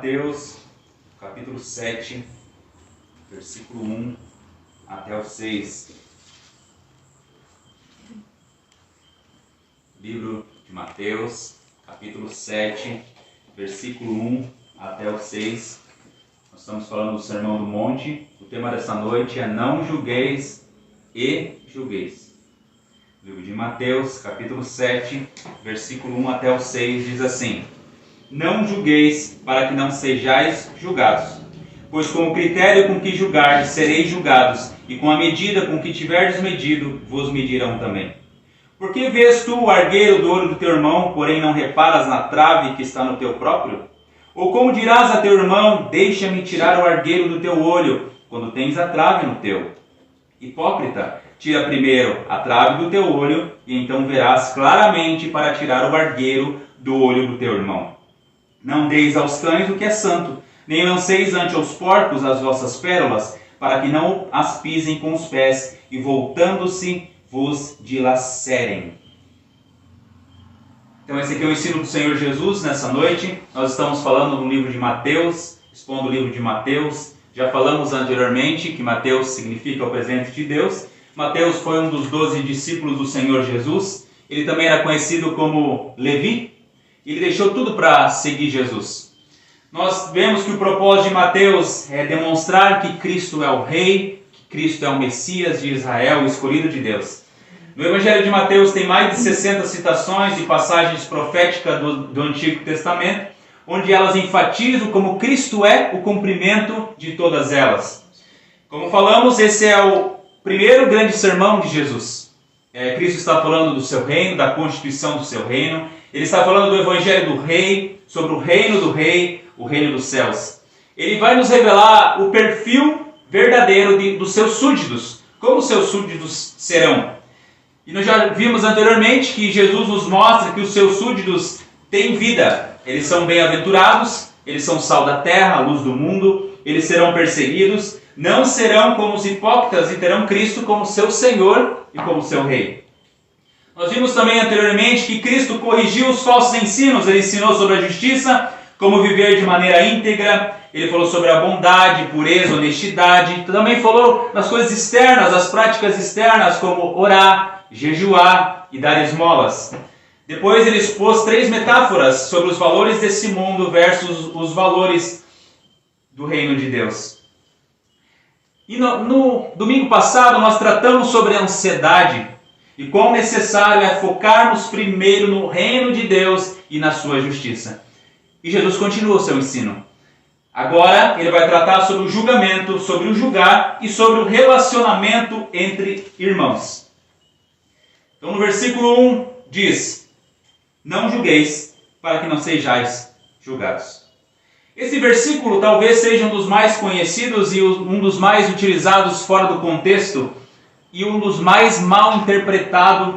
Mateus, capítulo 7, versículo 1 até o 6. Livro de Mateus, capítulo 7, versículo 1 até o 6. Nós estamos falando do Sermão do Monte. O tema dessa noite é Não julgueis e julgueis. Livro de Mateus, capítulo 7, versículo 1 até o 6, diz assim: Não julgueis, para que não sejais julgados. Pois com o critério com que julgardes, sereis julgados, e com a medida com que tiverdes medido, vos medirão também. Porque vês tu o argueiro do olho do teu irmão, porém não reparas na trave que está no teu próprio? Ou como dirás a teu irmão, deixa-me tirar o argueiro do teu olho, quando tens a trave no teu? Hipócrita, tira primeiro a trave do teu olho, e então verás claramente para tirar o argueiro do olho do teu irmão. Não deis aos cães o que é santo, nem lanceis ante os porcos as vossas pérolas, para que não as pisem com os pés, e voltando-se vos dilacerem. Então esse aqui é o ensino do Senhor Jesus nessa noite. Nós estamos falando no livro de Mateus, expondo o livro de Mateus. Já falamos anteriormente que Mateus significa o presente de Deus. Mateus foi um dos 12 discípulos do Senhor Jesus. Ele também era conhecido como Levi. Ele deixou tudo para seguir Jesus. Nós vemos que o propósito de Mateus é demonstrar que Cristo é o Rei, que Cristo é o Messias de Israel, o escolhido de Deus. No Evangelho de Mateus tem mais de 60 citações de passagens proféticas do Antigo Testamento, onde elas enfatizam como Cristo é o cumprimento de todas elas. Como falamos, esse é o primeiro grande sermão de Jesus. Cristo está falando do seu reino, da constituição do seu reino. Ele está falando do Evangelho do Rei, sobre o reino do Rei, o reino dos céus. Ele vai nos revelar o perfil verdadeiro dos seus súditos, como os seus súditos serão. E nós já vimos anteriormente que Jesus nos mostra que os seus súditos têm vida. Eles são bem-aventurados, eles são sal da terra, a luz do mundo, eles serão perseguidos, não serão como os hipócritas e terão Cristo como seu Senhor e como seu Rei. Nós vimos também anteriormente que Cristo corrigiu os falsos ensinos. Ele ensinou sobre a justiça, como viver de maneira íntegra. Ele falou sobre a bondade, pureza, honestidade. Também falou das coisas externas, as práticas externas, como orar, jejuar e dar esmolas. Depois ele expôs 3 metáforas sobre os valores desse mundo versus os valores do reino de Deus. E no domingo passado nós tratamos sobre a ansiedade e quão necessário é focarmos primeiro no reino de Deus e na sua justiça. E Jesus continua o seu ensino. Agora ele vai tratar sobre o julgamento, sobre o julgar e sobre o relacionamento entre irmãos. Então no versículo 1 diz: Não julgueis, para que não sejais julgados. Esse versículo talvez seja um dos mais conhecidos e um dos mais utilizados fora do contexto e um dos mais mal interpretados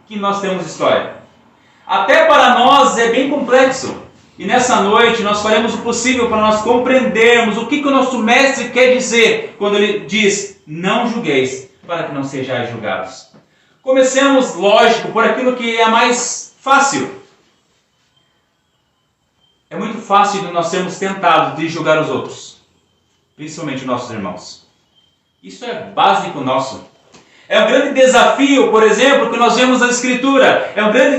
que nós temos história. Até para nós é bem complexo. E nessa noite nós faremos o possível para nós compreendermos o que o nosso mestre quer dizer quando ele diz: Não julgueis, para que não sejais julgados. Comecemos, lógico, por aquilo que é mais fácil. É muito fácil nós sermos tentados de julgar os outros, principalmente nossos irmãos. Isso é básico nosso. É um grande desafio, por exemplo, que nós vemos na Escritura. É um grande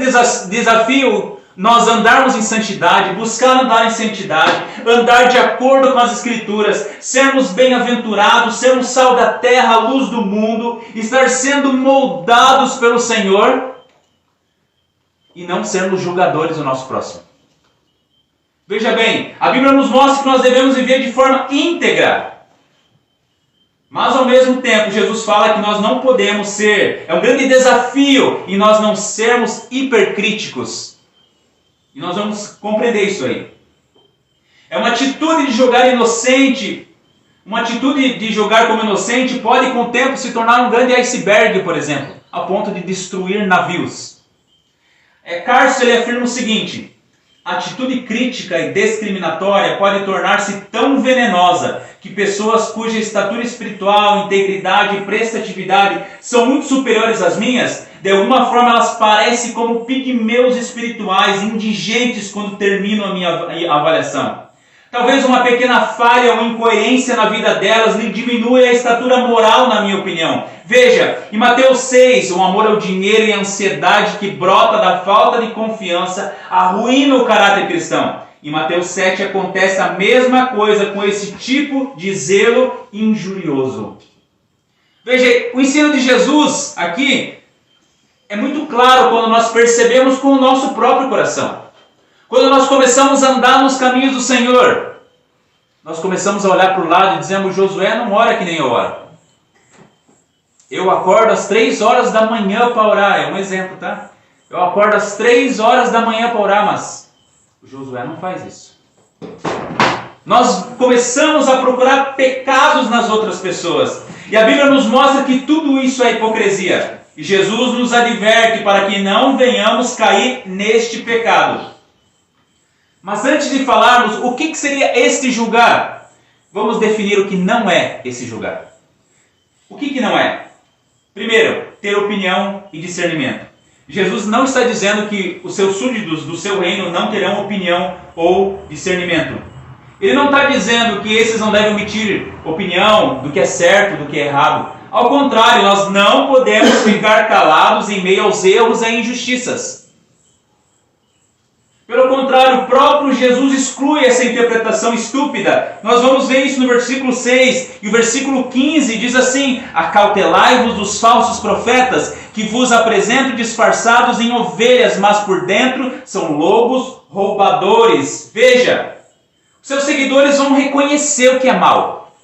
desafio nós andarmos em santidade, buscar andar em santidade, andar de acordo com as Escrituras, sermos bem-aventurados, sermos sal da terra, a luz do mundo, estar sendo moldados pelo Senhor e não sermos julgadores do nosso próximo. Veja bem, a Bíblia nos mostra que nós devemos viver de forma íntegra. Mas ao mesmo tempo, Jesus fala que nós não podemos ser, é um grande desafio em nós não sermos hipercríticos. E nós vamos compreender isso aí. É uma atitude de julgar inocente, uma atitude de julgar como inocente pode com o tempo se tornar um grande iceberg, por exemplo, a ponto de destruir navios. Carso ele afirma o seguinte: a atitude crítica e discriminatória pode tornar-se tão venenosa que pessoas cuja estatura espiritual, integridade e prestatividade são muito superiores às minhas, de alguma forma elas parecem como pigmeus espirituais, indigentes quando terminam a minha avaliação. Talvez uma pequena falha ou incoerência na vida delas lhe diminui a estatura moral, na minha opinião. Veja, em Mateus 6, o amor ao dinheiro e a ansiedade que brota da falta de confiança arruína o caráter cristão. Em Mateus 7 acontece a mesma coisa com esse tipo de zelo injurioso. Veja, o ensino de Jesus aqui é muito claro quando nós percebemos com o nosso próprio coração. Quando nós começamos a andar nos caminhos do Senhor, nós começamos a olhar para o lado e dizemos: Josué não ora que nem eu oro. Eu acordo às 3 horas da manhã para orar. É um exemplo, tá? Eu acordo às 3 horas da manhã para orar, mas o Josué não faz isso. Nós começamos a procurar pecados nas outras pessoas. E a Bíblia nos mostra que tudo isso é hipocrisia. E Jesus nos adverte para que não venhamos cair neste pecado. Mas antes de falarmos o que seria este julgar, vamos definir o que não é esse julgar. O que não é? Primeiro, ter opinião e discernimento. Jesus não está dizendo que os seus súditos do seu reino não terão opinião ou discernimento. Ele não está dizendo que esses não devem emitir opinião do que é certo, do que é errado. Ao contrário, nós não podemos ficar calados em meio aos erros e injustiças. Pelo contrário, o próprio Jesus exclui essa interpretação estúpida. Nós vamos ver isso no versículo 6. E o versículo 15 diz assim: acautelai-vos dos falsos profetas, que vos apresentam disfarçados em ovelhas, mas por dentro são lobos roubadores. Veja, os seus seguidores vão reconhecer o que é mal.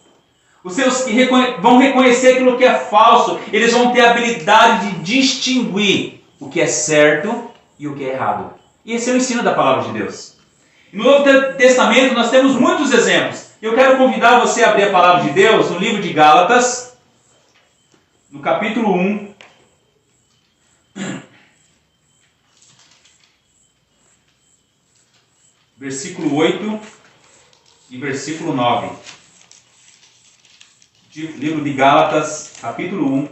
Os seus vão reconhecer aquilo que é falso. Eles vão ter a habilidade de distinguir o que é certo e o que é errado. E esse é o ensino da palavra de Deus. No Novo Testamento nós temos muitos exemplos. Eu quero convidar você a abrir a palavra de Deus no livro de Gálatas, no capítulo 1. Versículo 8 e versículo 9. Livro de Gálatas, capítulo 1,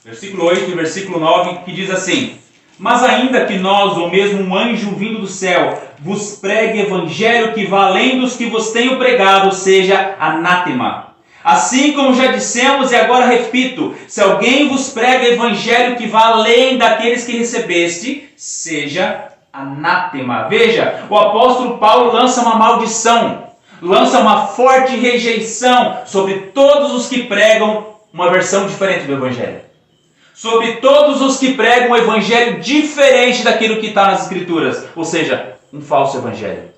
versículo 8 e versículo 9, que diz assim: mas ainda que nós, ou mesmo um anjo vindo do céu, vos pregue evangelho que vá além dos que vos tenho pregado, seja anátema. Assim como já dissemos e agora repito, se alguém vos prega evangelho que vá além daqueles que recebeste, seja anátema. Veja, o apóstolo Paulo lança uma maldição, lança uma forte rejeição sobre todos os que pregam uma versão diferente do evangelho. Sobre todos os que pregam um evangelho diferente daquilo que está nas Escrituras. Ou seja, um falso evangelho.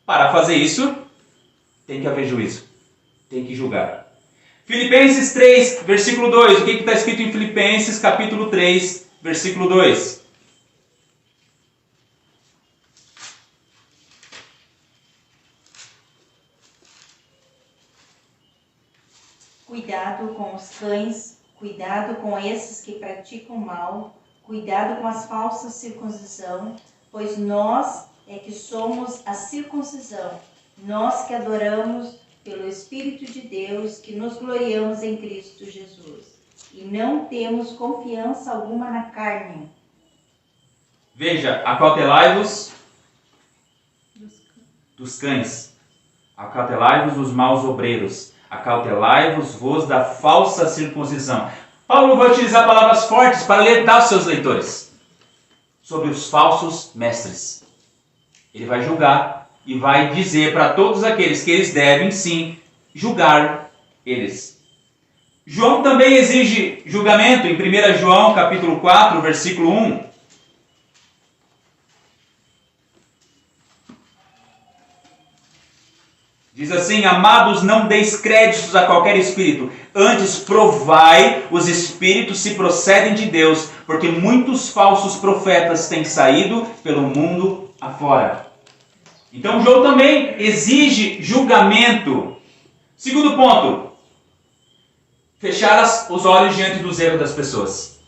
Para fazer isso, tem que haver juízo. Tem que julgar. Filipenses 3, versículo 2. O que está escrito em Filipenses, capítulo 3, versículo 2? Cuidado com os cães. Cuidado com esses que praticam mal, cuidado com as falsas circuncisão, pois nós é que somos a circuncisão, nós que adoramos pelo Espírito de Deus, que nos gloriamos em Cristo Jesus, e não temos confiança alguma na carne. Veja, acautelai-vos dos cães, acautelai-vos dos maus obreiros, acautelai-vos da falsa circuncisão. Paulo vai utilizar palavras fortes para alertar os seus leitores sobre os falsos mestres. Ele vai julgar e vai dizer para todos aqueles que eles devem sim julgar eles. João também exige julgamento em 1 João capítulo 4, versículo 1. Diz assim: amados, não deis créditos a qualquer espírito, antes provai os espíritos se procedem de Deus, porque muitos falsos profetas têm saído pelo mundo afora. Então João também exige julgamento. Segundo ponto, fechar os olhos diante dos erros das pessoas.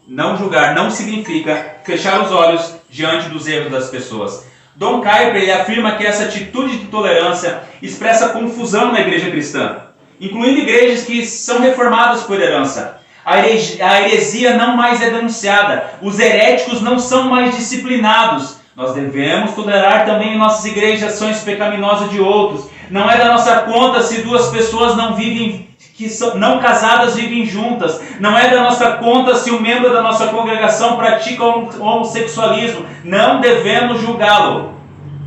Não julgar não significa fechar os olhos diante dos erros das pessoas. Don Kuyper ele afirma que essa atitude de tolerância expressa confusão na igreja cristã, incluindo igrejas que são reformadas por herança. A heresia não mais é denunciada, os heréticos não são mais disciplinados, Nós devemos tolerar também em nossas igrejas ações pecaminosas de outros. Não é da nossa conta se duas pessoas não casadas vivem juntas. Não é da nossa conta se um membro da nossa congregação pratica homossexualismo. Não devemos julgá-lo.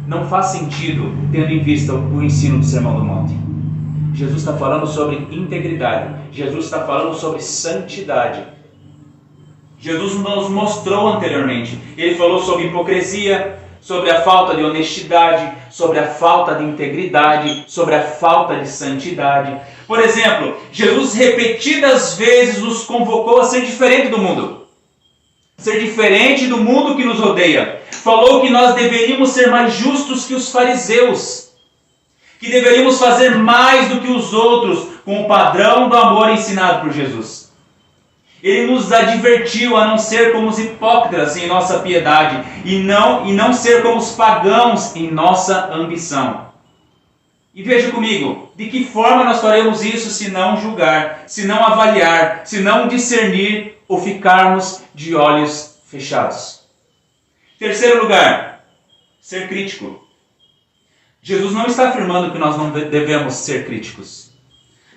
Não faz sentido, tendo em vista o ensino do Sermão do Monte. Jesus está falando sobre integridade. Jesus está falando sobre santidade. Jesus nos mostrou anteriormente. Ele falou sobre hipocrisia, sobre a falta de honestidade, sobre a falta de integridade, sobre a falta de santidade. Por exemplo, Jesus repetidas vezes nos convocou a ser diferente do mundo. Ser diferente do mundo que nos rodeia. Falou que nós deveríamos ser mais justos que os fariseus. Que deveríamos fazer mais do que os outros com o padrão do amor ensinado por Jesus. Ele nos advertiu a não ser como os hipócritas em nossa piedade e não ser como os pagãos em nossa ambição. E veja comigo, de que forma nós faremos isso se não julgar, se não avaliar, se não discernir ou ficarmos de olhos fechados? Terceiro lugar, ser crítico. Jesus não está afirmando que nós não devemos ser críticos.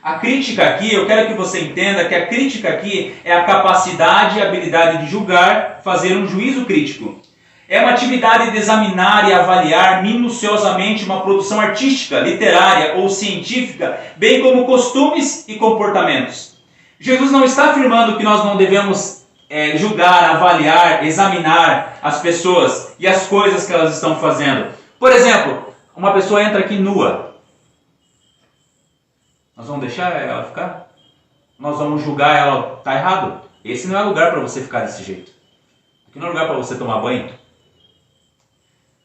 A crítica aqui, eu quero que você entenda que a crítica aqui é a capacidade e habilidade de julgar, fazer um juízo crítico. É uma atividade de examinar e avaliar minuciosamente uma produção artística, literária ou científica, bem como costumes e comportamentos. Jesus não está afirmando que nós não devemos julgar, avaliar, examinar as pessoas e as coisas que elas estão fazendo. Por exemplo, uma pessoa entra aqui nua. Nós vamos deixar ela ficar? Nós vamos julgar ela, está errado? Esse não é lugar para você ficar desse jeito. Aqui não é lugar para você tomar banho.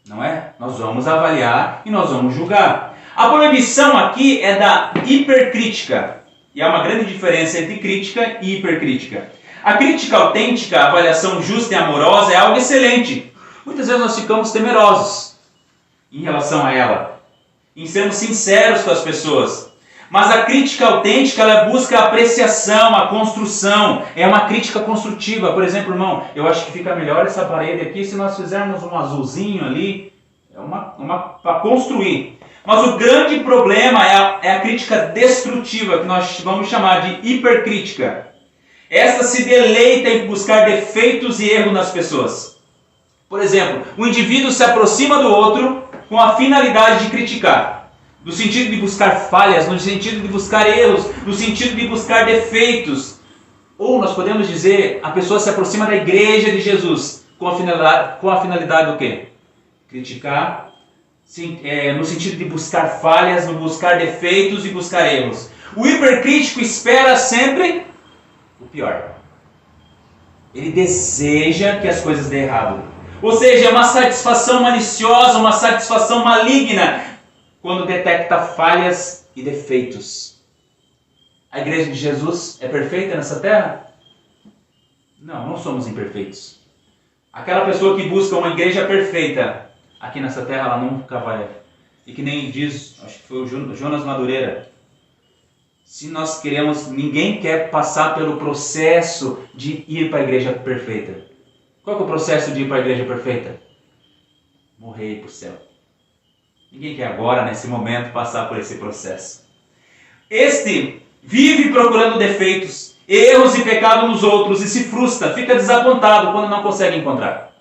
Não é? Nós vamos avaliar e nós vamos julgar. A proibição aqui é da hipercrítica. E há uma grande diferença entre crítica e hipercrítica. A crítica autêntica, a avaliação justa e amorosa é algo excelente. Muitas vezes nós ficamos temerosos em relação a ela. Em sermos sinceros com as pessoas. Mas a crítica autêntica, ela busca a apreciação, a construção. É uma crítica construtiva. Por exemplo, irmão, eu acho que fica melhor essa parede aqui se nós fizermos um azulzinho ali. É uma para construir. Mas o grande problema é a crítica destrutiva, que nós vamos chamar de hipercrítica. Esta se deleita em buscar defeitos e erros nas pessoas. Por exemplo, o indivíduo se aproxima do outro com a finalidade de criticar. No sentido de buscar falhas, no sentido de buscar erros, no sentido de buscar defeitos. Ou nós podemos dizer, a pessoa se aproxima da igreja de Jesus com a finalidade do quê? Criticar, no sentido de buscar falhas, no buscar defeitos e buscar erros. O hipercrítico espera sempre o pior. Ele deseja que as coisas dêem errado. Ou seja, é uma satisfação maliciosa, uma satisfação maligna, quando detecta falhas e defeitos. A igreja de Jesus é perfeita nessa terra? Não somos imperfeitos. Aquela pessoa que busca uma igreja perfeita, aqui nessa terra ela nunca vai. E que nem diz, acho que foi o Jonas Madureira, se nós queremos, ninguém quer passar pelo processo de ir para a igreja perfeita. Qual que é o processo de ir para a igreja perfeita? Morrer e ir para o céu. Ninguém quer agora, nesse momento, passar por esse processo. Este vive procurando defeitos, erros e pecado nos outros e se frustra, fica desapontado quando não consegue encontrar.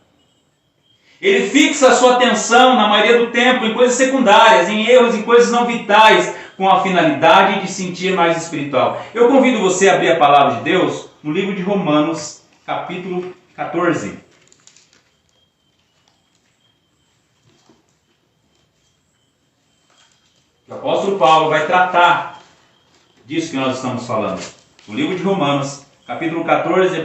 Ele fixa a sua atenção, na maioria do tempo, em coisas secundárias, em erros, em coisas não vitais, com a finalidade de sentir mais espiritual. Eu convido você a abrir a palavra de Deus no livro de Romanos, capítulo 14. O apóstolo Paulo vai tratar disso que nós estamos falando. O livro de Romanos, capítulo 14,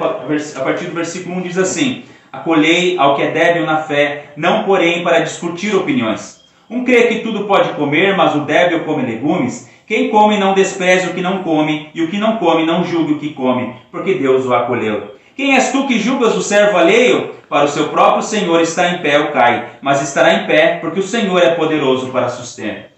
a partir do versículo 1, diz assim: acolhei ao que é débil na fé, não porém para discutir opiniões. Um crê que tudo pode comer, mas o débil come legumes. Quem come não despreze o que não come, e o que não come não julgue o que come, porque Deus o acolheu. Quem és tu que julgas o servo alheio? Para o seu próprio Senhor está em pé ou cai, mas estará em pé, porque o Senhor é poderoso para suster.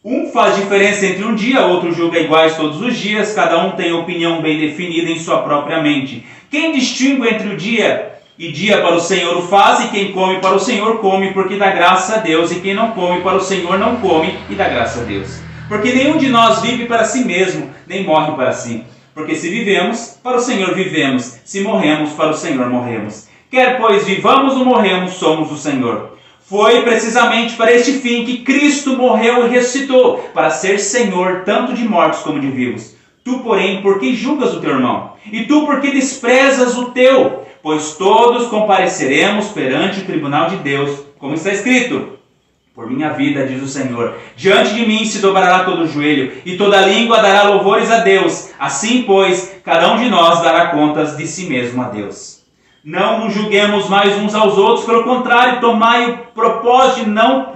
Um faz diferença entre um dia, outro julga iguais todos os dias, cada um tem opinião bem definida em sua própria mente. Quem distingue entre o dia e dia para o Senhor o faz, e quem come para o Senhor come, porque dá graça a Deus, e quem não come para o Senhor não come, e dá graça a Deus. Porque nenhum de nós vive para si mesmo, nem morre para si. Porque se vivemos, para o Senhor vivemos, se morremos, para o Senhor morremos. Quer pois vivamos ou morremos, somos do Senhor. Foi precisamente para este fim que Cristo morreu e ressuscitou, para ser Senhor tanto de mortos como de vivos. Tu, porém, por que julgas o teu irmão? E tu, por que desprezas o teu? Pois todos compareceremos perante o tribunal de Deus, como está escrito: por minha vida, diz o Senhor, diante de mim se dobrará todo o joelho, e toda língua dará louvores a Deus. Assim, pois, cada um de nós dará contas de si mesmo a Deus. Não nos julguemos mais uns aos outros, pelo contrário, tomai o propósito de não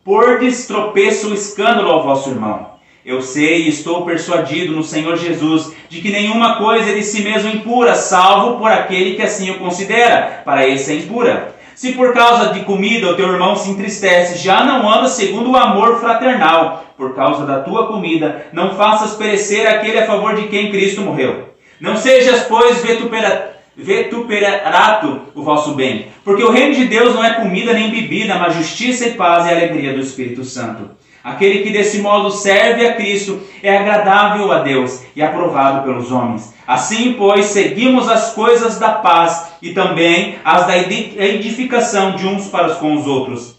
pôr de tropeço ou escândalo ao vosso irmão. Eu sei e estou persuadido no Senhor Jesus de que nenhuma coisa é de si mesmo impura, salvo por aquele que assim o considera, para esse é impura. Se por causa de comida o teu irmão se entristece, já não anda segundo o amor fraternal. Por causa da tua comida, não faças perecer aquele a favor de quem Cristo morreu. Não sejas, pois, vituperato o vosso bem, porque o reino de Deus não é comida nem bebida, mas justiça e paz e alegria do Espírito Santo. Aquele que desse modo serve a Cristo é agradável a Deus e aprovado pelos homens. Assim, pois, seguimos as coisas da paz e também as da edificação de uns para com os outros.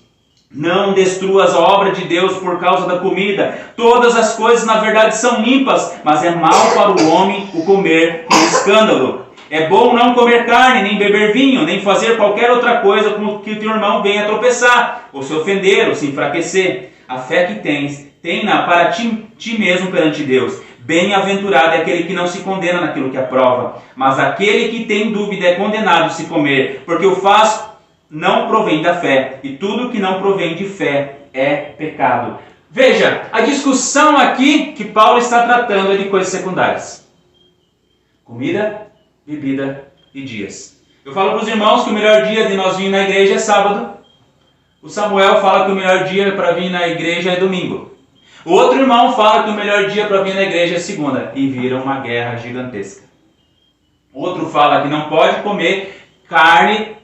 Não destruas a obra de Deus por causa da comida. Todas as coisas, na verdade, são limpas, mas é mal para o homem o comer com escândalo. É bom não comer carne, nem beber vinho, nem fazer qualquer outra coisa com que o teu irmão venha tropeçar, ou se ofender, ou se enfraquecer. A fé que tens, tem-na para ti mesmo perante Deus. Bem-aventurado é aquele que não se condena naquilo que aprova. Mas aquele que tem dúvida é condenado se comer, porque o faz não provém da fé, e tudo que não provém de fé é pecado. Veja, a discussão aqui que Paulo está tratando é de coisas secundárias. Comida, bebida e dias. Eu falo para os irmãos que o melhor dia de nós vir na igreja é sábado. O Samuel fala que o melhor dia para vir na igreja é domingo. O outro irmão fala que o melhor dia para vir na igreja é segunda. E vira uma guerra gigantesca. Outro fala que não pode comer carne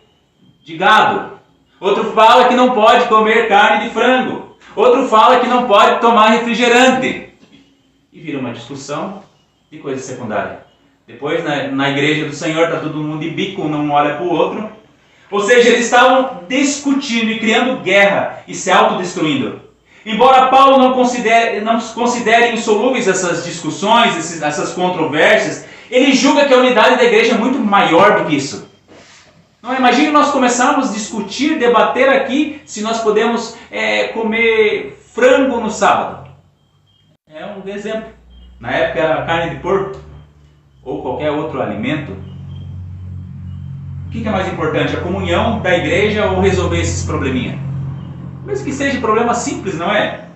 de gado. Outro fala que não pode comer carne de frango. Outro fala que não pode tomar refrigerante. E vira uma discussão de coisa secundária. Depois, na igreja do Senhor, está todo mundo de bico, um olha para o outro. Ou seja, eles estavam discutindo e criando guerra e se autodestruindo. Embora Paulo não considere insolúveis essas discussões, essas controvérsias, ele julga que a unidade da igreja é muito maior do que isso. Não, imagine nós começarmos a discutir, debater aqui se nós podemos comer frango no sábado. É um exemplo. Na época era carne de porco ou qualquer outro alimento. O que é mais importante, a comunhão da igreja ou resolver esses probleminha? Mesmo que seja problema simples, não é?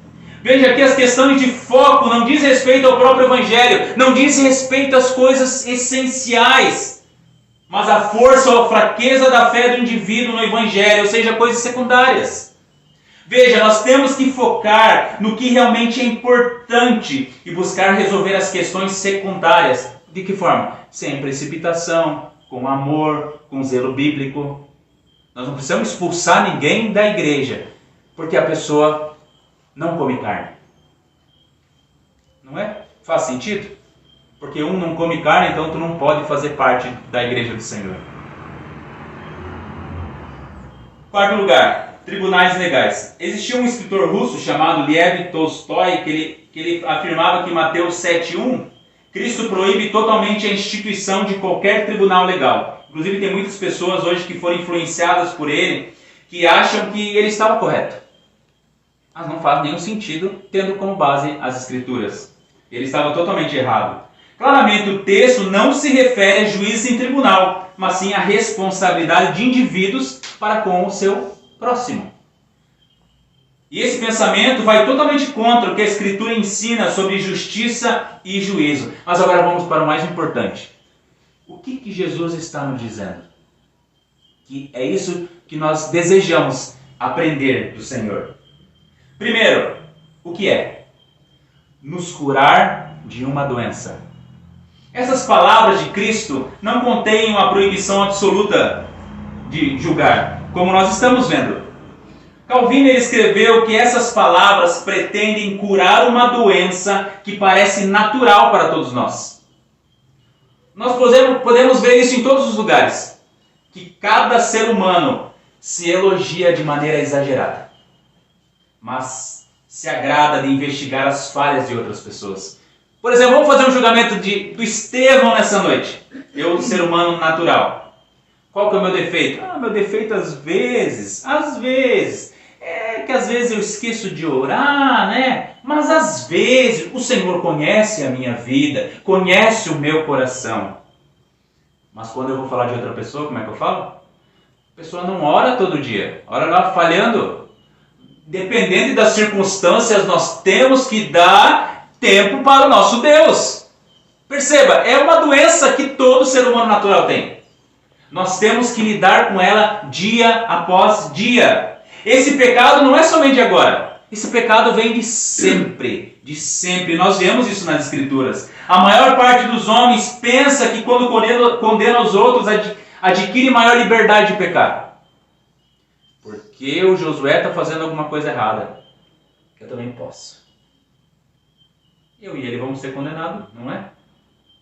Veja que as questões de foco não diz respeito ao próprio evangelho, não diz respeito às coisas essenciais, mas à força ou à fraqueza da fé do indivíduo no evangelho, ou seja, coisas secundárias. Veja, nós temos que focar no que realmente é importante e buscar resolver as questões secundárias. De que forma? Sem precipitação, com amor, com zelo bíblico. Nós não precisamos expulsar ninguém da igreja, porque a pessoa não come carne. Não é? Faz sentido? Porque um não come carne, então tu não pode fazer parte da igreja do Senhor. Quarto lugar, tribunais legais. Existia um escritor russo chamado Lev Tolstói que ele afirmava que em Mateus 7:1 Cristo proíbe totalmente a instituição de qualquer tribunal legal. Inclusive tem muitas pessoas hoje que foram influenciadas por ele, que acham que ele estava correto. Mas não faz nenhum sentido, tendo como base as Escrituras. Ele estava totalmente errado. Claramente o texto não se refere a juízes em tribunal, mas sim a responsabilidade de indivíduos para com o seu próximo. E esse pensamento vai totalmente contra o que a Escritura ensina sobre justiça e juízo. Mas agora vamos para o mais importante. O que Jesus está nos dizendo? Que é isso que nós desejamos aprender do Senhor. Primeiro, o que é? Nos curar de uma doença. Essas palavras de Cristo não contêm uma proibição absoluta de julgar, como nós estamos vendo. Calvino escreveu que essas palavras pretendem curar uma doença que parece natural para todos nós. Nós podemos ver isso em todos os lugares, que cada ser humano se elogia de maneira exagerada, mas se agrada de investigar as falhas de outras pessoas. Por exemplo, vamos fazer um julgamento do Estevão nessa noite. Eu, ser humano natural. Qual que é o meu defeito? Meu defeito às vezes, é que às vezes eu esqueço de orar, né? Mas às vezes o Senhor conhece a minha vida, conhece o meu coração. Mas quando eu vou falar de outra pessoa, como é que eu falo? A pessoa não ora todo dia, ora lá falhando. Dependendo das circunstâncias, nós temos que dar tempo para o nosso Deus. Perceba, é uma doença que todo ser humano natural tem. Nós temos que lidar com ela dia após dia. Esse pecado não é somente agora. Esse pecado vem de sempre, de sempre. Nós vemos isso nas Escrituras. A maior parte dos homens pensa que quando condena os outros, adquire maior liberdade de pecar. Porque o Josué está fazendo alguma coisa errada. Eu também posso. Eu e ele vamos ser condenados, não é?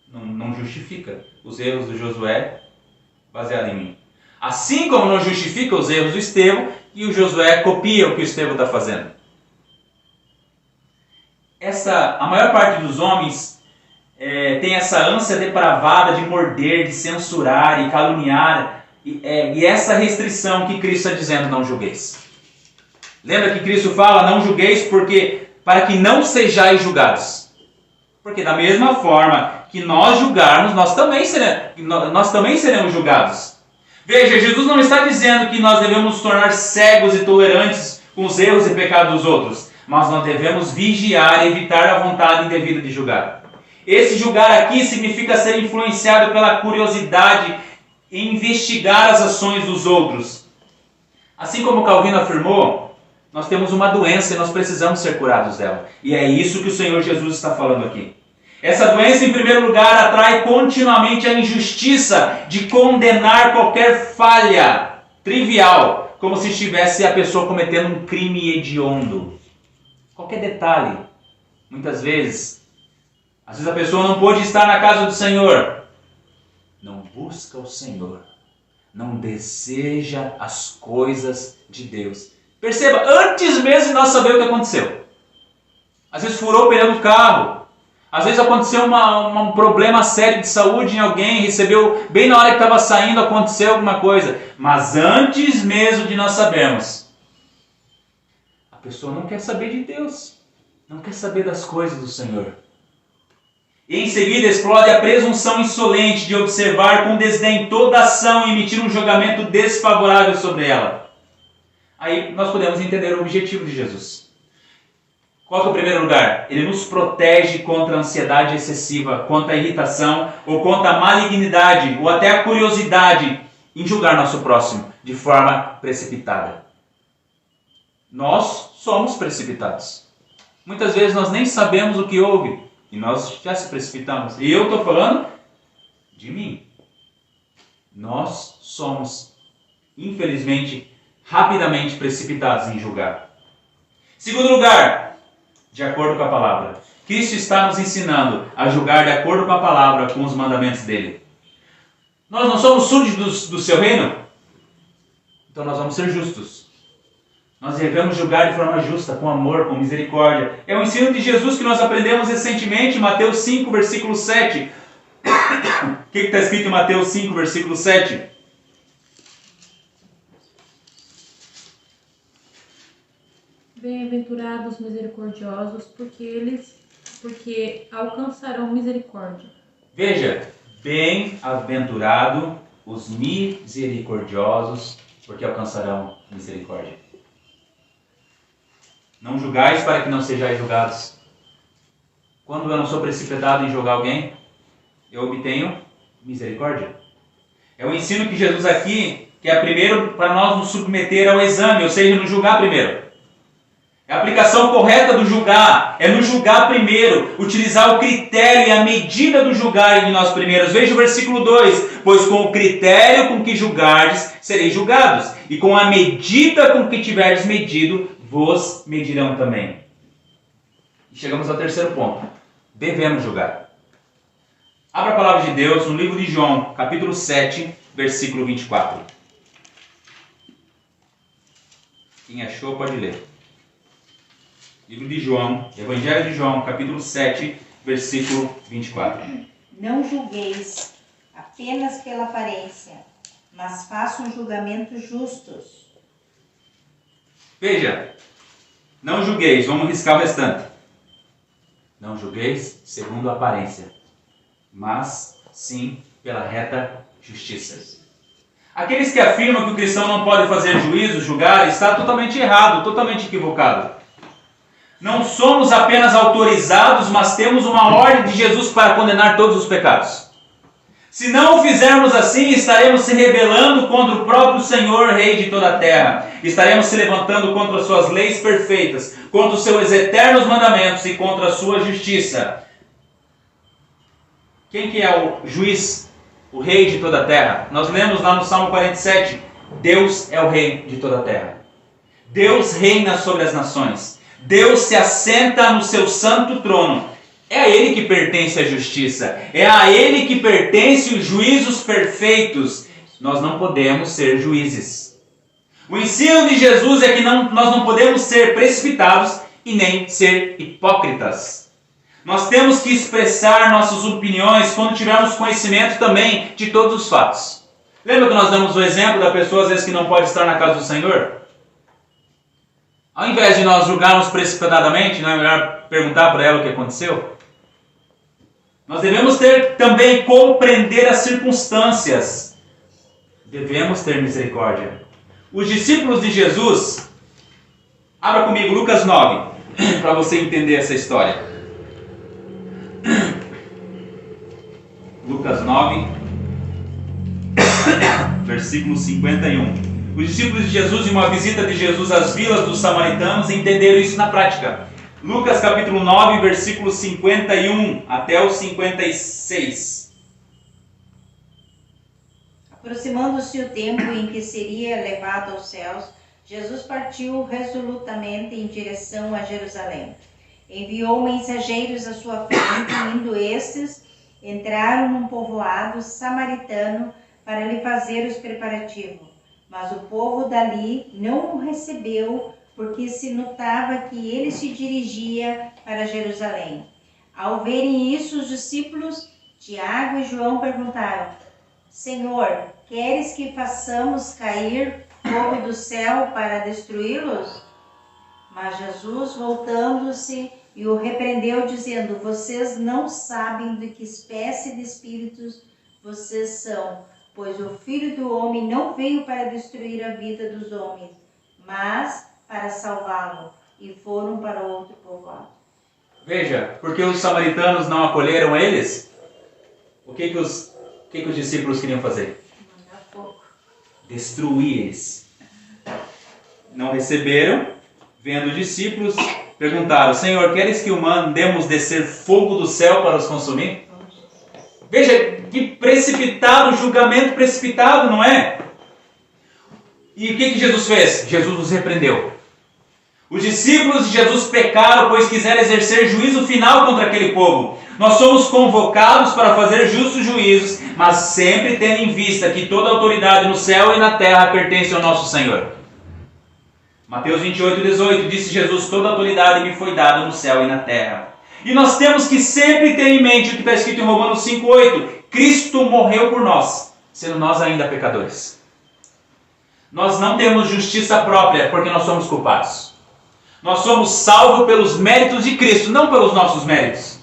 Não justifica os erros do Josué baseado em mim. Assim como não justifica os erros do Estevão, e o Josué copia o que o Estevão está fazendo. A maior parte dos homens tem essa ânsia depravada de morder, de censurar e caluniar, e essa restrição que Cristo está dizendo, não julgueis. Lembra que Cristo fala, não julgueis, para que não sejais julgados. Porque da mesma forma que nós julgarmos, nós também seremos julgados. Veja, Jesus não está dizendo que nós devemos nos tornar cegos e tolerantes com os erros e pecados dos outros, mas nós devemos vigiar e evitar a vontade indevida de julgar. Esse julgar aqui significa ser influenciado pela curiosidade e investigar as ações dos outros. Assim como Calvino afirmou, nós temos uma doença e nós precisamos ser curados dela. E é isso que o Senhor Jesus está falando aqui. Essa doença, em primeiro lugar, atrai continuamente a injustiça de condenar qualquer falha trivial, como se estivesse a pessoa cometendo um crime hediondo. Qualquer detalhe. Muitas vezes, às vezes a pessoa não pôde estar na casa do Senhor. Não busca o Senhor. Não deseja as coisas de Deus. Perceba, antes mesmo de nós saber o que aconteceu. Às vezes furou o pneu do carro. Às vezes aconteceu um problema sério de saúde em alguém, recebeu, bem na hora que estava saindo, aconteceu alguma coisa. Mas antes mesmo de nós sabermos, a pessoa não quer saber de Deus, não quer saber das coisas do Senhor. E em seguida explode a presunção insolente de observar com desdém toda ação e emitir um julgamento desfavorável sobre ela. Aí nós podemos entender o objetivo de Jesus. Qual que é o primeiro lugar? Ele nos protege contra a ansiedade excessiva, contra a irritação, ou contra a malignidade, ou até a curiosidade em julgar nosso próximo de forma precipitada. Nós somos precipitados. Muitas vezes nós nem sabemos o que houve e nós já se precipitamos. E eu estou falando de mim. Nós somos, infelizmente, rapidamente precipitados em julgar. Segundo lugar, de acordo com a palavra. Cristo está nos ensinando a julgar de acordo com a palavra, com os mandamentos dele. Nós não somos súditos do seu reino? Então nós vamos ser justos. Nós devemos julgar de forma justa, com amor, com misericórdia. É o ensino de Jesus que nós aprendemos recentemente, em Mateus 5, versículo 7. O que está escrito em Mateus 5, versículo 7? Bem-aventurados misericordiosos, porque alcançarão misericórdia. Veja, bem-aventurado os misericordiosos, porque alcançarão misericórdia. Não julgais para que não sejais julgados. Quando eu não sou precipitado em julgar alguém, eu obtenho misericórdia. É o ensino que Jesus aqui quer primeiro para nós nos submeter ao exame, ou seja, nos julgar primeiro. É a aplicação correta do julgar. É no julgar primeiro. Utilizar o critério e a medida do julgar em nós primeiros. Veja o versículo 2. Pois com o critério com que julgardes, sereis julgados. E com a medida com que tiverdes medido, vos medirão também. E chegamos ao terceiro ponto. Devemos julgar. Abra a palavra de Deus no livro de João, capítulo 7, versículo 24. Quem achou pode ler. Livro de João, Evangelho de João, capítulo 7, versículo 24. Não julgueis apenas pela aparência, mas façam julgamentos justos. Veja, não julgueis, vamos riscar o restante. Não julgueis segundo a aparência, mas sim pela reta justiça. Aqueles que afirmam que o cristão não pode fazer juízo, julgar, está totalmente errado, totalmente equivocado. Não somos apenas autorizados, mas temos uma ordem de Jesus para condenar todos os pecados. Se não o fizermos assim, estaremos se rebelando contra o próprio Senhor, Rei de toda a terra. Estaremos se levantando contra as suas leis perfeitas, contra os seus eternos mandamentos e contra a sua justiça. Quem que é o juiz, o Rei de toda a terra? Nós lemos lá no Salmo 47, Deus é o Rei de toda a terra. Deus reina sobre as nações. Deus se assenta no seu santo trono. É a Ele que pertence a justiça. É a Ele que pertence os juízos perfeitos. Nós não podemos ser juízes. O ensino de Jesus é que nós não podemos ser precipitados e nem ser hipócritas. Nós temos que expressar nossas opiniões quando tivermos conhecimento também de todos os fatos. Lembra que nós damos o exemplo da pessoa às vezes que não pode estar na casa do Senhor? Ao invés de nós julgarmos precipitadamente, não é melhor perguntar para ela o que aconteceu? Nós devemos também compreender as circunstâncias. Devemos ter misericórdia. Os discípulos de Jesus, abra comigo Lucas 9, para você entender essa história. Lucas 9, versículo 51. Os discípulos de Jesus, em uma visita de Jesus às vilas dos samaritanos, entenderam isso na prática. Lucas capítulo 9, versículo 51 até o 56. Aproximando-se o tempo em que seria levado aos céus, Jesus partiu resolutamente em direção a Jerusalém. Enviou mensageiros à sua frente, indo estes, entraram num povoado samaritano para lhe fazer os preparativos. Mas o povo dali não o recebeu, porque se notava que ele se dirigia para Jerusalém. Ao verem isso, os discípulos Tiago e João perguntaram: Senhor, queres que façamos cair fogo do céu para destruí-los? Mas Jesus, voltando-se, e o repreendeu, dizendo: Vocês não sabem de que espécie de espíritos vocês são, pois o Filho do Homem não veio para destruir a vida dos homens, mas para salvá-lo. E foram para outro povoado. Veja, porque os samaritanos não acolheram eles, o que os discípulos queriam fazer? Mandar fogo. Destruir eles. Não receberam, vendo os discípulos, perguntaram: Senhor, queres que o mandemos descer fogo do céu para os consumir? Veja, que precipitado, julgamento precipitado, não é? E o que Jesus fez? Jesus os repreendeu. Os discípulos de Jesus pecaram, pois quiseram exercer juízo final contra aquele povo. Nós somos convocados para fazer justos juízos, mas sempre tendo em vista que toda autoridade no céu e na terra pertence ao nosso Senhor. Mateus 28, 18, disse Jesus: toda autoridade me foi dada no céu e na terra. E nós temos que sempre ter em mente o que está escrito em Romanos 5, 8. Cristo morreu por nós, sendo nós ainda pecadores. Nós não temos justiça própria, porque nós somos culpados. Nós somos salvos pelos méritos de Cristo, não pelos nossos méritos.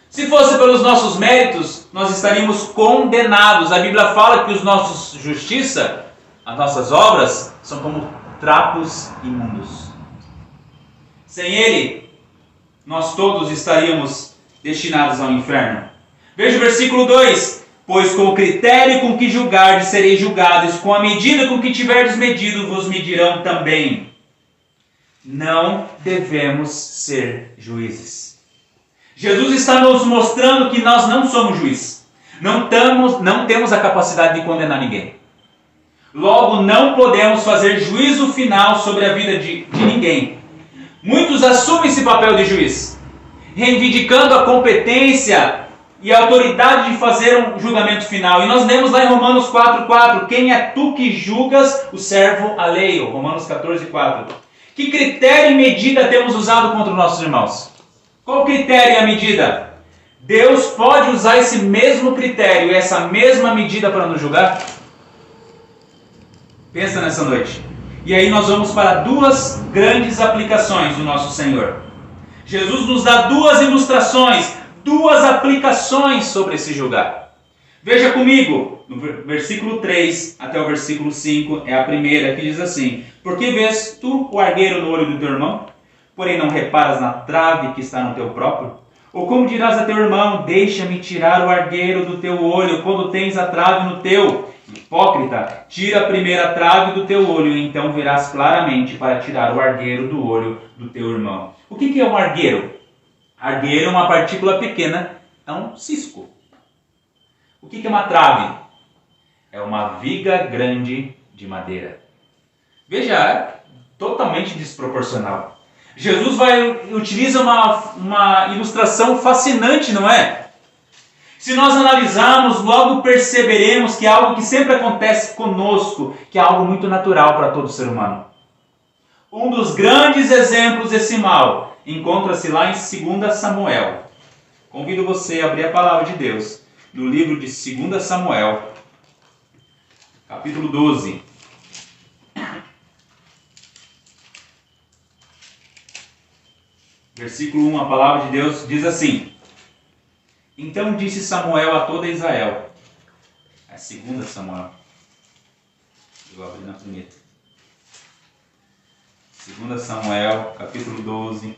Se fosse pelos nossos méritos, nós estaríamos condenados. A Bíblia fala que os nossos justiça, as nossas obras, são como trapos imundos. Sem Ele, nós todos estaríamos destinados ao inferno. Veja o versículo 2. Pois com o critério com que julgardes sereis julgados, com a medida com que tiverdes medido vos medirão também. não devemos ser juízes. Jesus está nos mostrando que nós não somos juízes. Não temos a capacidade de condenar ninguém. Logo, não podemos fazer juízo final sobre a vida de ninguém. Muitos assumem esse papel de juiz, reivindicando a competência e a autoridade de fazer um julgamento final. E nós lemos lá em Romanos 4,4: quem é tu que julgas o servo alheio? Romanos 14,4. Que critério e medida temos usado contra os nossos irmãos? Qual o critério e a medida? Deus pode usar esse mesmo critério e essa mesma medida para nos julgar? Pensa nessa noite. E aí nós vamos para duas grandes aplicações do nosso Senhor. Jesus nos dá duas ilustrações, duas aplicações sobre esse julgar. Veja comigo, no versículo 3 até o versículo 5, é a primeira, que diz assim: por que vês tu o argueiro no olho do teu irmão, porém não reparas na trave que está no teu próprio? Ou como dirás a teu irmão: deixa-me tirar o argueiro do teu olho, quando tens a trave no teu? Hipócrita, tira a primeira trave do teu olho, e então verás claramente para tirar o argueiro do olho do teu irmão. O que é um argueiro? Argueiro é uma partícula pequena, é um cisco. O que é uma trave? É uma viga grande de madeira. Veja, é totalmente desproporcional. Jesus utiliza uma ilustração fascinante, não é? Se nós analisarmos, logo perceberemos que é algo que sempre acontece conosco, que é algo muito natural para todo ser humano. Um dos grandes exemplos desse mal encontra-se lá em 2 Samuel. Convido você a abrir a palavra de Deus no livro de 2 Samuel, capítulo 12. Versículo 1, a palavra de Deus diz assim: então disse Samuel a toda Israel. É 2 Samuel. Eu vou abrir na primeira. 2 Samuel, capítulo 12.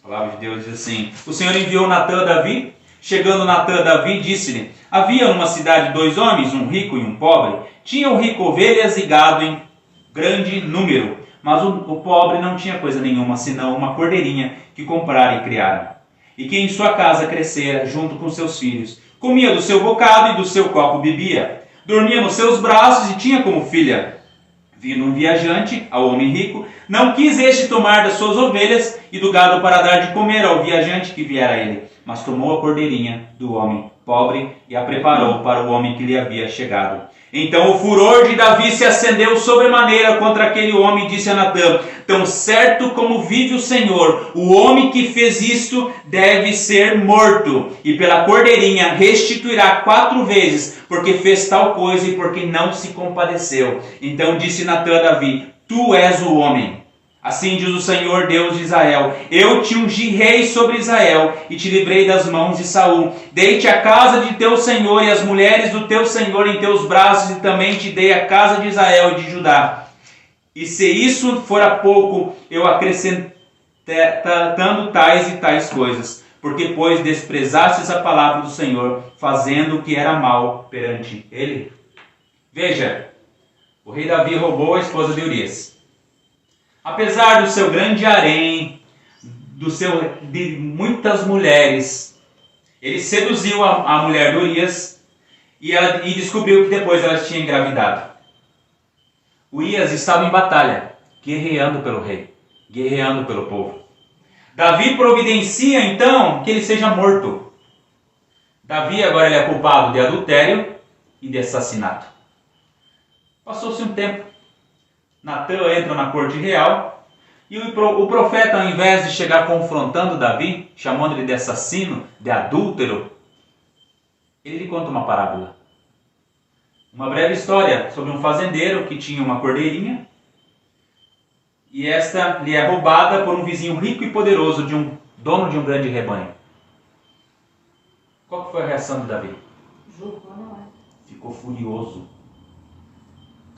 A palavra de Deus diz assim: o Senhor enviou Natã a Davi. Chegando Natã a Davi, disse-lhe: havia numa cidade 2 homens, um rico e um pobre. Tinha o rico ovelhas e gado em grande número, mas o pobre não tinha coisa nenhuma, senão uma cordeirinha que comprara e criara, e que em sua casa crescera junto com seus filhos. Comia do seu bocado e do seu copo bebia. Dormia nos seus braços e tinha como filha. Vindo um viajante ao homem rico, não quis este tomar das suas ovelhas e do gado para dar de comer ao viajante que viera a ele, mas tomou a cordeirinha do homem pobre e a preparou para o homem que lhe havia chegado. Então o furor de Davi se acendeu sobremaneira contra aquele homem e disse a Natã: tão certo como vive o Senhor, o homem que fez isto deve ser morto, e pela cordeirinha restituirá 4 vezes, porque fez tal coisa e porque não se compadeceu. Então disse Natã a Davi: tu és o homem. Assim diz o Senhor Deus de Israel: eu te ungi rei sobre Israel e te livrei das mãos de Saul. Dei-te a casa de teu Senhor e as mulheres do teu Senhor em teus braços, e também te dei a casa de Israel e de Judá. E se isso fora pouco, eu acrescentando tais e tais coisas, porque pois desprezastes a palavra do Senhor, fazendo o que era mal perante ele. Veja, o rei Davi roubou a esposa de Urias. Apesar do seu grande harém, de muitas mulheres, ele seduziu a mulher de Urias e descobriu que depois ela tinha engravidado. Urias estava em batalha, guerreando pelo rei, guerreando pelo povo. Davi providencia então que ele seja morto. Davi agora ele é culpado de adultério e de assassinato. Passou-se um tempo. Natã entra na corte real e o profeta, ao invés de chegar confrontando Davi, chamando ele de assassino, de adúltero, ele lhe conta uma parábola. Uma breve história sobre um fazendeiro que tinha uma cordeirinha e esta lhe é roubada por um vizinho rico e poderoso, dono de um grande rebanho. Qual foi a reação de Davi? Ficou furioso.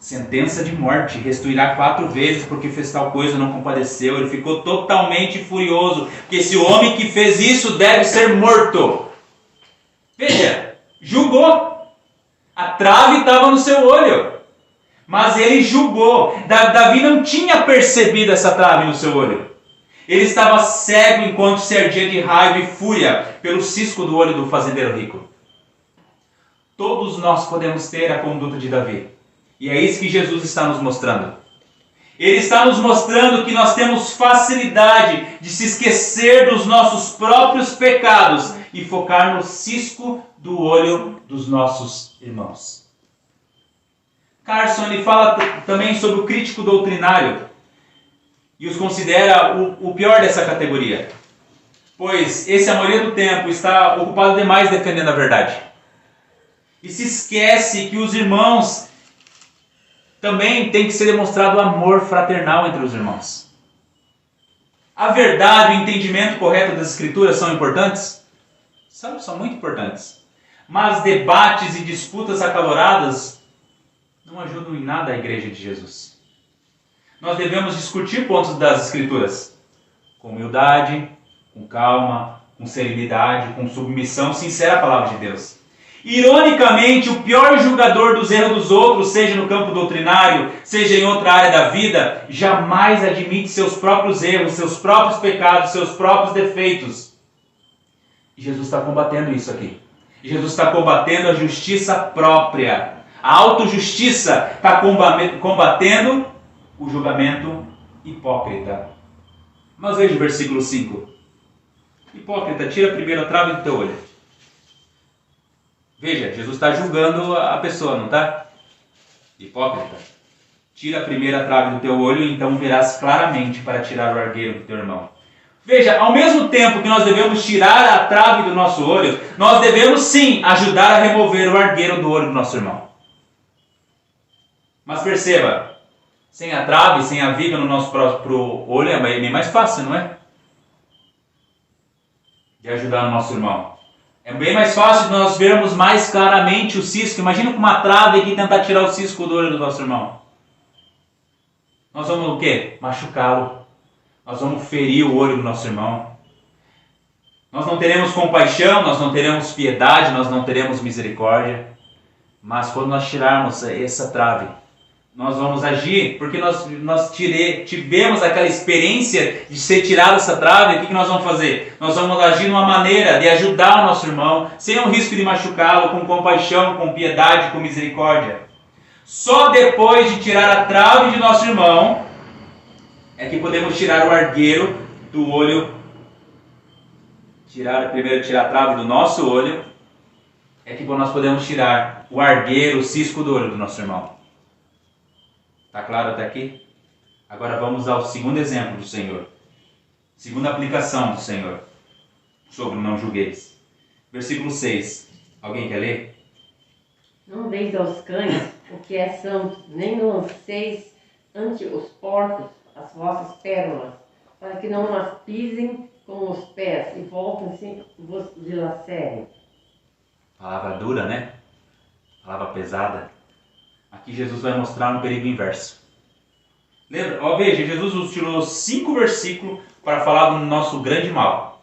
Sentença de morte, restituirá 4 vezes porque fez tal coisa, não compadeceu. Ele ficou totalmente furioso, porque esse homem que fez isso deve ser morto. Veja, julgou. A trave estava no seu olho. Mas ele julgou. Davi não tinha percebido essa trave no seu olho. Ele estava cego enquanto se ardia de raiva e fúria pelo cisco do olho do fazendeiro rico. Todos nós podemos ter a conduta de Davi. E é isso que Jesus está nos mostrando. Ele está nos mostrando que nós temos facilidade de se esquecer dos nossos próprios pecados e focar no cisco do olho dos nossos irmãos. Carson ele fala também sobre o crítico doutrinário e os considera o pior dessa categoria, pois esse, a maioria do tempo, está ocupado demais defendendo a verdade. E se esquece que os irmãos também tem que ser demonstrado amor fraternal entre os irmãos. A verdade e o entendimento correto das Escrituras são importantes? São muito importantes. Mas debates e disputas acaloradas não ajudam em nada a Igreja de Jesus. Nós devemos discutir pontos das Escrituras com humildade, com calma, com serenidade, com submissão sincera à Palavra de Deus. Ironicamente, o pior julgador dos erros dos outros, seja no campo doutrinário, seja em outra área da vida, jamais admite seus próprios erros, seus próprios pecados, seus próprios defeitos. E Jesus está combatendo isso aqui. Jesus está combatendo a justiça própria. A autojustiça está combatendo o julgamento hipócrita. Mas veja o versículo 5. Hipócrita, tira primeiro a trave do teu olho. Veja, Jesus está julgando a pessoa, não está? Hipócrita, tira a primeira trave do teu olho, e então verás claramente para tirar o argueiro do teu irmão. Veja, ao mesmo tempo que nós devemos tirar a trave do nosso olho, nós devemos sim ajudar a remover o argueiro do olho do nosso irmão. Mas perceba, sem a trave, sem a viga no nosso próprio olho, é bem mais fácil, não é? De ajudar o nosso irmão. É bem mais fácil nós vermos mais claramente o cisco. Imagina com uma trave aqui tentar tirar o cisco do olho do nosso irmão. Nós vamos o quê? Machucá-lo. Nós vamos ferir o olho do nosso irmão. Nós não teremos compaixão, nós não teremos piedade, nós não teremos misericórdia. Mas quando nós tirarmos essa trave, nós vamos agir, porque nós tivemos aquela experiência de ser tirada essa trave. O que nós vamos fazer? Nós vamos agir de uma maneira de ajudar o nosso irmão, sem o risco de machucá-lo, com compaixão, com piedade, com misericórdia. Só depois de tirar a trave de nosso irmão, é que podemos tirar o argueiro do olho. Primeiro tirar a trave do nosso olho, é que nós podemos tirar o argueiro, o cisco do olho do nosso irmão. Está claro até aqui? Agora vamos ao segundo exemplo do Senhor. Segunda aplicação do Senhor sobre o não julgueis. Versículo 6. Alguém quer ler? Não deis aos cães o que é santo, nem lanceis ante os porcos as vossas pérolas, para que não as pisem com os pés e voltem-se vos dilacerem. Palavra dura, né? Palavra pesada. Aqui Jesus vai mostrar um perigo inverso. Lembra? Veja, Jesus nos tirou 5 versículos para falar do nosso grande mal,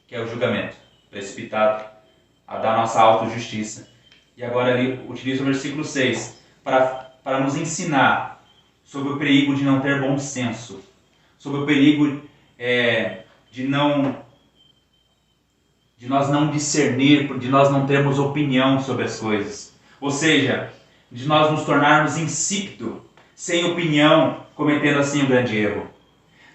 que é o julgamento precipitado, a da nossa autojustiça. E agora ele utiliza o versículo 6 para nos ensinar sobre o perigo de não ter bom senso, sobre o perigo de nós não discernir, de nós não termos opinião sobre as coisas. Ou seja, de nós nos tornarmos insípido, sem opinião, cometendo assim um grande erro.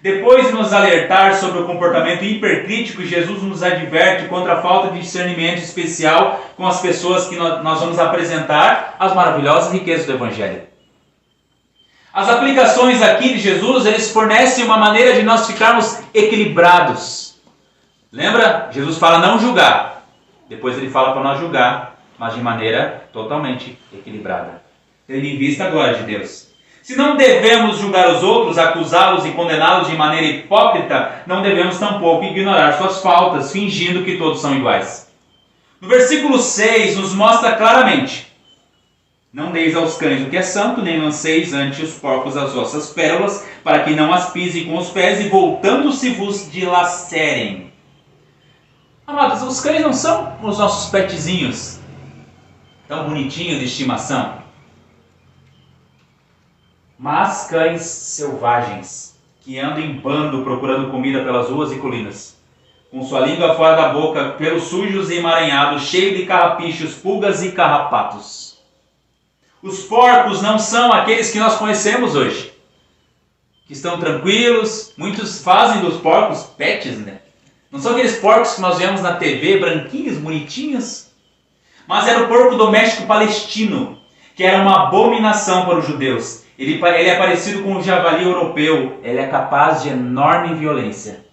Depois de nos alertar sobre o comportamento hipercrítico, Jesus nos adverte contra a falta de discernimento especial com as pessoas que nós vamos apresentar as maravilhosas riquezas do Evangelho. As aplicações aqui de Jesus, eles fornecem uma maneira de nós ficarmos equilibrados. Lembra? Jesus fala não julgar. Depois ele fala para nós julgar, mas de maneira totalmente equilibrada, tendo em vista a glória de Deus. Se não devemos julgar os outros, acusá-los e condená-los de maneira hipócrita, não devemos tampouco ignorar suas faltas, fingindo que todos são iguais. No versículo 6 nos mostra claramente: não deis aos cães o que é santo, nem lanceis ante os porcos as vossas pérolas, para que não as pisem com os pés e voltando-se vos dilacerem. Amados, os cães não são os nossos petzinhos tão bonitinhos de estimação. mas cães selvagens, que andam em bando procurando comida pelas ruas e colinas, com sua língua fora da boca, pelos sujos e emaranhados, cheio de carrapichos, pulgas e carrapatos. Os porcos não são aqueles que nós conhecemos hoje, que estão tranquilos. Muitos fazem dos porcos pets, né? Não são aqueles porcos que nós vemos na TV, branquinhos, bonitinhos. Mas era o porco doméstico palestino, que era uma abominação para os judeus. Ele é parecido com o javali europeu. Ele é capaz de enorme violência.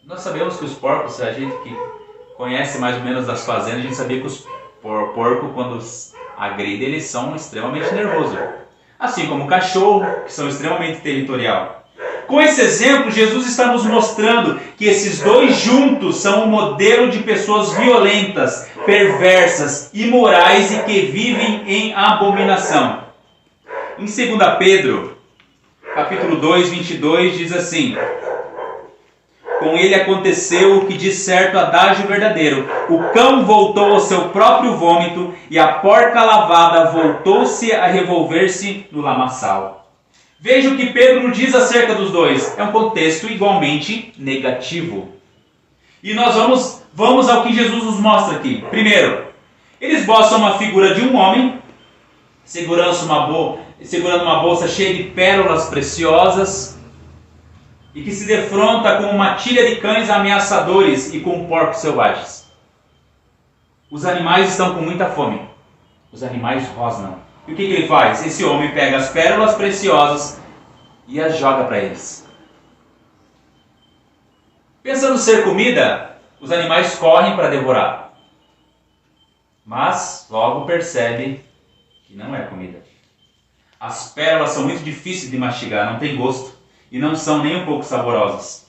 Nós sabemos que os porcos, a gente que conhece mais ou menos das fazendas, a gente sabia que os porcos, quando agridem, eles são extremamente nervosos. Assim como o cachorro, que são extremamente territorial. Com esse exemplo, Jesus está nos mostrando que esses dois juntos são um modelo de pessoas violentas, perversas, imorais e que vivem em abominação. Em 2 Pedro, capítulo 2, 22, diz assim: com ele aconteceu o que diz certo adágio verdadeiro: o cão voltou ao seu próprio vômito e a porca lavada voltou-se a revolver-se no lamaçal. Veja o que Pedro diz acerca dos dois. É um contexto igualmente negativo. E nós vamos ao que Jesus nos mostra aqui. Primeiro, eles mostram uma figura de um homem segurando uma bolsa cheia de pérolas preciosas e que se defronta com uma matilha de cães ameaçadores e com porcos selvagens. Os animais estão com muita fome. Os animais rosnam. E o que ele faz? Esse homem pega as pérolas preciosas e as joga para eles. Pensando ser comida, os animais correm para devorar. Mas logo percebe que não é comida. As pérolas são muito difíceis de mastigar, não tem gosto e não são nem um pouco saborosas.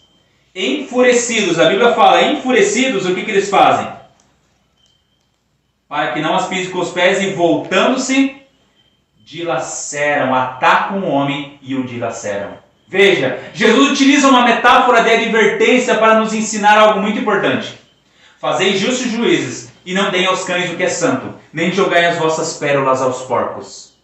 Enfurecidos, a Bíblia fala, enfurecidos, o que eles fazem? Para que não as pisem com os pés e voltando-se, dilaceram, atacam o homem e o dilaceram. Veja, Jesus utiliza uma metáfora de advertência para nos ensinar algo muito importante. Fazei justos juízes e não deem aos cães o que é santo, nem jogai as vossas pérolas aos porcos.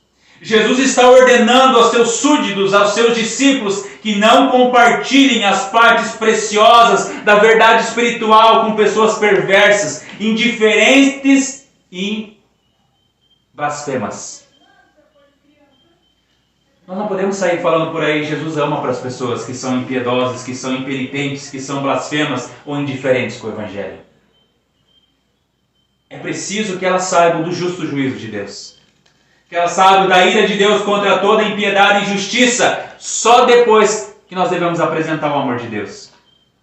Jesus está ordenando aos seus súditos, aos seus discípulos, que não compartilhem as partes preciosas da verdade espiritual com pessoas perversas, indiferentes e blasfemas. Nós não podemos sair falando por aí, Jesus ama para as pessoas que são impiedosas, que são impenitentes, que são blasfemas ou indiferentes com o Evangelho. É preciso que elas saibam do justo juízo de Deus. Que elas saibam da ira de Deus contra toda impiedade e injustiça. Só depois que nós devemos apresentar o amor de Deus.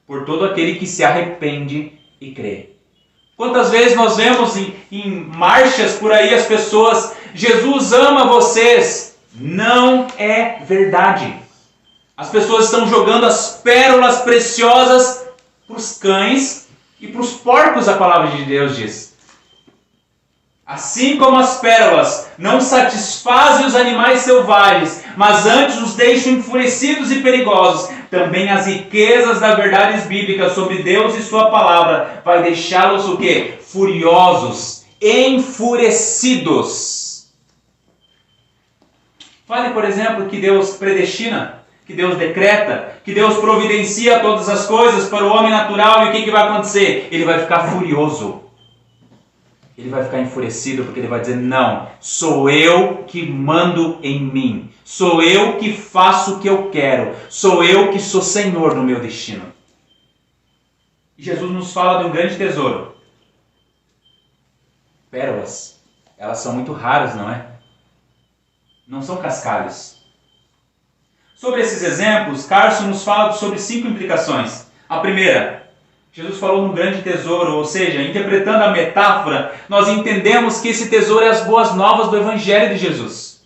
Por todo aquele que se arrepende e crê. Quantas vezes nós vemos em marchas por aí as pessoas, Jesus ama vocês. Não é verdade. As pessoas estão jogando as pérolas preciosas para os cães e para os porcos, a palavra de Deus diz. Assim como as pérolas não satisfazem os animais selvagens, mas antes os deixam enfurecidos e perigosos, também as riquezas das verdades bíblicas sobre Deus e sua palavra vai deixá-los o quê? Furiosos, enfurecidos. Fale, por exemplo, que Deus predestina, que Deus decreta, que Deus providencia todas as coisas para o homem natural e o que vai acontecer? Ele vai ficar furioso. Ele vai ficar enfurecido porque ele vai dizer, não, sou eu que mando em mim. Sou eu que faço o que eu quero. Sou eu que sou Senhor no meu destino. E Jesus nos fala de um grande tesouro. Pérolas, elas são muito raras, não é? Não são cascalhos. Sobre esses exemplos, Carson nos fala sobre 5 implicações. A primeira, Jesus falou num grande tesouro, ou seja, interpretando a metáfora, nós entendemos que esse tesouro é as boas novas do Evangelho de Jesus.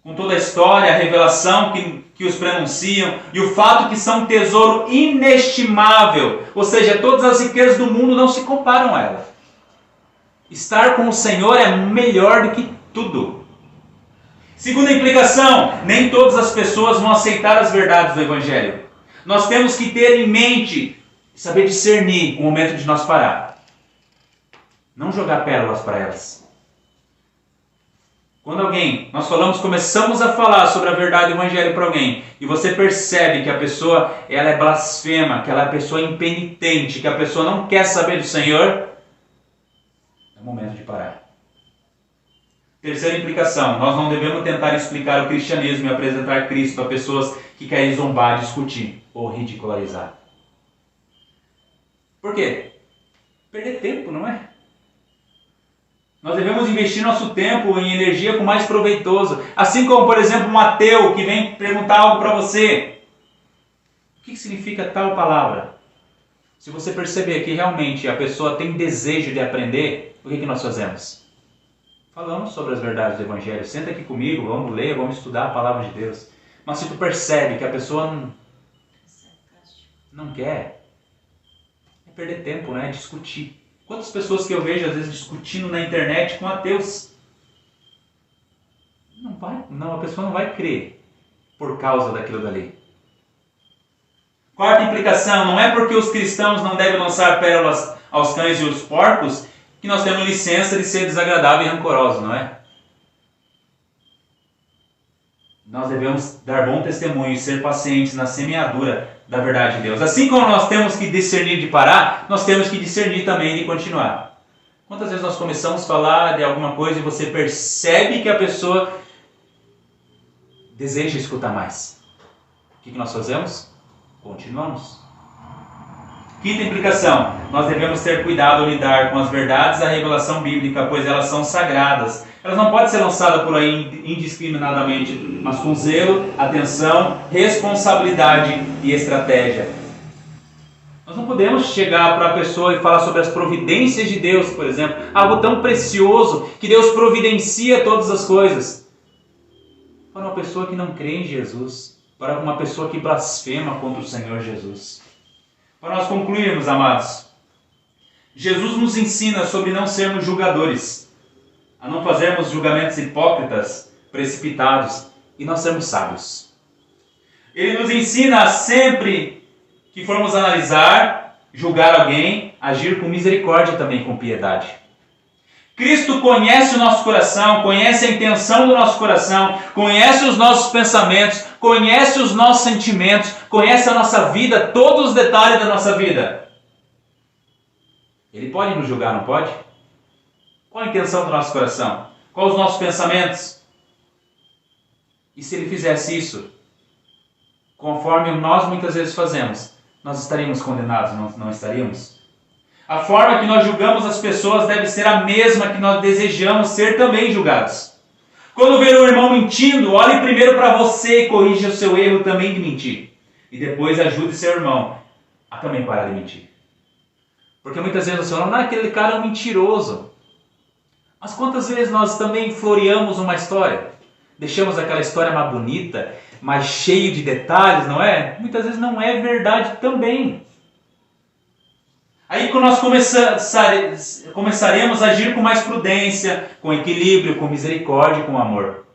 Com toda a história, a revelação que os prenunciam e o fato que são um tesouro inestimável, ou seja, todas as riquezas do mundo não se comparam a ela. Estar com o Senhor é melhor do que tudo. Segunda implicação, nem todas as pessoas vão aceitar as verdades do Evangelho. Nós temos que ter em mente, saber discernir o momento de nós parar. Não jogar pérolas para elas. Quando nós começamos a falar sobre a verdade do Evangelho para alguém, e você percebe que a pessoa ela é blasfema, que ela é pessoa impenitente, que a pessoa não quer saber do Senhor, é o momento de parar. Terceira implicação, nós não devemos tentar explicar o cristianismo e apresentar Cristo a pessoas que querem zombar, discutir ou ridicularizar. Por quê? Perder tempo, não é? Nós devemos investir nosso tempo em energia com mais proveitoso. Assim como, por exemplo, um ateu que vem perguntar algo para você. O que significa tal palavra? Se você perceber que realmente a pessoa tem desejo de aprender, o que nós fazemos? Falamos sobre as verdades do Evangelho. Senta aqui comigo, vamos ler, vamos estudar a palavra de Deus. Mas se tu percebe que a pessoa não quer, é perder tempo, né? É discutir. Quantas pessoas que eu vejo às vezes discutindo na internet com ateus? A pessoa não vai crer por causa daquilo dali. Quarta implicação, não é porque os cristãos não devem lançar pérolas aos cães e aos porcos que nós temos licença de ser desagradável e rancoroso, não é? Nós devemos dar bom testemunho e ser pacientes na semeadura da verdade de Deus. Assim como nós temos que discernir de parar, nós temos que discernir também de continuar. Quantas vezes nós começamos a falar de alguma coisa e você percebe que a pessoa deseja escutar mais? O que nós fazemos? Continuamos. Quinta implicação, nós devemos ter cuidado ao lidar com as verdades da revelação bíblica, pois elas são sagradas. Elas não podem ser lançadas por aí indiscriminadamente, mas com zelo, atenção, responsabilidade e estratégia. Nós não podemos chegar para a pessoa e falar sobre as providências de Deus, por exemplo, algo tão precioso, que Deus providencia todas as coisas. Para uma pessoa que não crê em Jesus, para uma pessoa que blasfema contra o Senhor Jesus. Para nós concluirmos, amados, Jesus nos ensina sobre não sermos julgadores, a não fazermos julgamentos hipócritas, precipitados, e não sermos sábios. Ele nos ensina a sempre que formos analisar, julgar alguém, agir com misericórdia e também com piedade. Cristo conhece o nosso coração, conhece a intenção do nosso coração, conhece os nossos pensamentos, conhece os nossos sentimentos, conhece a nossa vida, todos os detalhes da nossa vida. Ele pode nos julgar, não pode? Qual a intenção do nosso coração? Quais os nossos pensamentos? E se ele fizesse isso, conforme nós muitas vezes fazemos, nós estaríamos condenados, não estaríamos? A forma que nós julgamos as pessoas deve ser a mesma que nós desejamos ser também julgados. Quando ver um irmão mentindo, olhe primeiro para você e corrija o seu erro também de mentir. E depois ajude seu irmão a também parar de mentir. Porque muitas vezes você fala, aquele cara é um mentiroso. Mas quantas vezes nós também floreamos uma história? Deixamos aquela história mais bonita, mais cheia de detalhes, não é? Muitas vezes não é verdade também. Aí quando nós começaremos a agir com mais prudência, com equilíbrio, com misericórdia e com amor.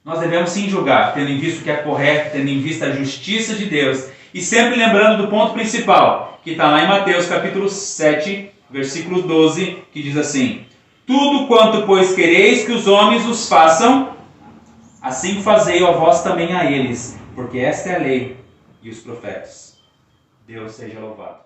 Nós devemos sim julgar, tendo em vista o que é correto, tendo em vista a justiça de Deus. E sempre lembrando do ponto principal, que está lá em Mateus capítulo 7, versículo 12, que diz assim: tudo quanto, pois, quereis que os homens os façam, assim fazei a vós também a eles, porque esta é a lei e os profetas. Deus seja louvado.